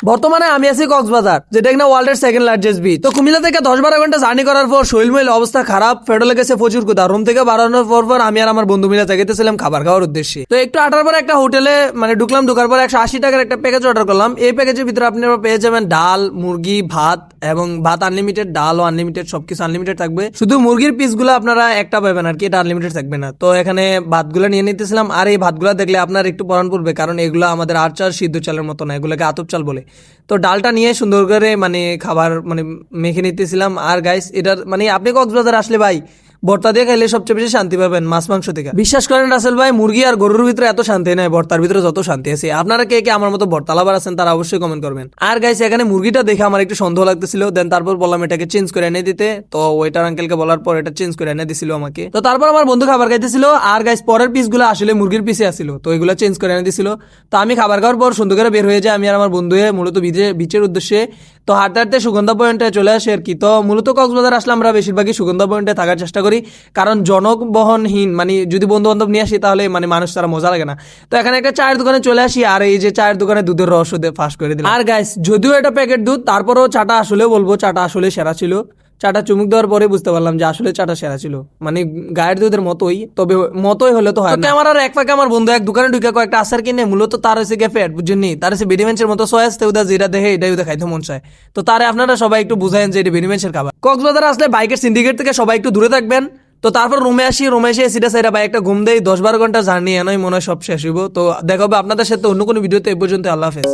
বর্তমানে আমি আছি কক্সবাজার, যেটা কিনা ওয়ার্ল্ডের সেকেন্ড লার্জেস্ট বিচ। তো কুমিল্লা থেকে 10-12 ঘন্টা জার্নি করার পর শৈলমৈল অবস্থা খারাপ, ফেডো লেগেছে প্রচুর কোথা। রুম থেকে বাড়ানোর পর আমি আর আমার বন্ধু মিলে জায়গাতেছিলাম খাবার খাওয়ার উদ্দেশ্যে। তো একটু আটার পর একটা হোটেলে ঢুকলাম। ঢুকার পর 180 টাকার একটা প্যাকেজ অর্ডার করলাম। এই প্যাকেজের ভিতরে আপনারা পেয়ে যাবেন ডাল, মুরগি, ভাত, এবং ভাত আনলিমিটেড, ডালও আনলিমিটেড, সবকিছু আনলিমিটেড থাকবে। শুধু মুরগির পিসগুলো আপনারা একটা পাবেন আর কি, এটা আনলিমিটেড থাকবে না। তো এখানে ভাতগুলো নিয়ে নিতেছিলাম। আর এই ভাতগুলো দেখলে আপনার একটু পরান পড়বে, কারণ এগুলো আমাদের আরচার সিদ্ধ চালের মতো না, এগুলোকে আতপ চাল বলে। তো ডালটা নিয়ে সুন্দর করে খাবার মেখে নিতেছিলাম। আর গাইস, এটার আপনি কক্সবাজার আসলে ভাই ভর্তা দিয়ে খাইলে সবচেয়ে বেশি শান্তি পাবেন মাছ মাংস থেকে। বিশ্বাস করেন রাসেল ভাই, মুরগি আর গরুর ভিতরে এত শান্তি নাই ভর্তার ভিতরে যত শান্তি আছে। আপনারা কে কে আমার মতো ভর্তা লাভার আছেন তারা অবশ্যই কমেন্ট করবেন। আর গাইস, এখানে মুরগিটা দেখে আমার একটু সন্দেহ লাগতেছিল, দেন তারপর বললাম এটাকে চেঞ্জ করে এনে দিতে। তো ওয়েটার আঙ্কেলকে বলার পর এটা চেঞ্জ করে এনে দিছিল আমাকে। তো তারপর আমার বন্ধু খাবার খাইতেছিল। আর গাইস, পরের পিসগুলো আসলে মুরগির পিসে আসছিল, তো এগুলো চেঞ্জ করে এনে দিছিল। তো আমি খাবার খাওয়ার পর সুন্দর করে বের হয়ে যায়, আমি আর আমার বন্ধু মূলত বিচের উদ্দেশ্যে। তো হাঁটতে হাঁটতে সুগন্ধা পয়েন্টে চলে আসে আর কি। তো মূলত কক্সবাজার আসলে আমরা বেশিরভাগই সুগন্ধা পয়েন্টে থাকার চেষ্টা করি, কারণ জনবহনহীন, যদি বন্ধু বান্ধব নিয়ে আসি তাহলে মানুষ তারা মজা লাগে না। তো এখানে একটা চায়ের দোকানে চলে আসি, আর এই যে চায়ের দোকানে দুধের রহস্য দিয়ে ফাঁস করে দিলাম। আর গাইস, যদিও এটা প্যাকেট দুধ, তারপরেও চাটা আসলে বলবো চাটা আসলে সেরা ছিল। চাটা চুমুক দেওয়ার পরে বুঝতে পারলাম যে আসলে চাটা সেরা ছিল। গায়ের দুধের মতোই, তবে মতোই হলে তো হয় না। ক্যামেরার এক ফাঁকে আমার বন্ধু এক দোকানে ঢুকে কয়েকটা আচার কিনে, মূলত তার হচ্ছে গিয়ে ফ্যাট, বুঝছেন, তার হচ্ছে বেডিমেন্সের মতো সয়াস তেউদা, যেটা দেখে এটাই ওদের খাইতে মন চায়। তো তারে আপনারা সবাই একটু বুঝায়েন যে এটা বেডিমেন্সের খাবার। কক্সবাজার আসলে বাইকের সিন্ডিকেট থেকে সবাই একটু দূরে থাকবেন। তো তারপর রুমে এসে সিটা সাইডা ভাই একটা ঘুম দেই। 10-12 ঘন্টা জার্নি এনই মনে হয় সব শেষ হইব। তো দেখা হবে আপনাদের সাথে অন্য কোনো ভিডিওতে। এই পর্যন্ত, আল্লাহ হাফেজ।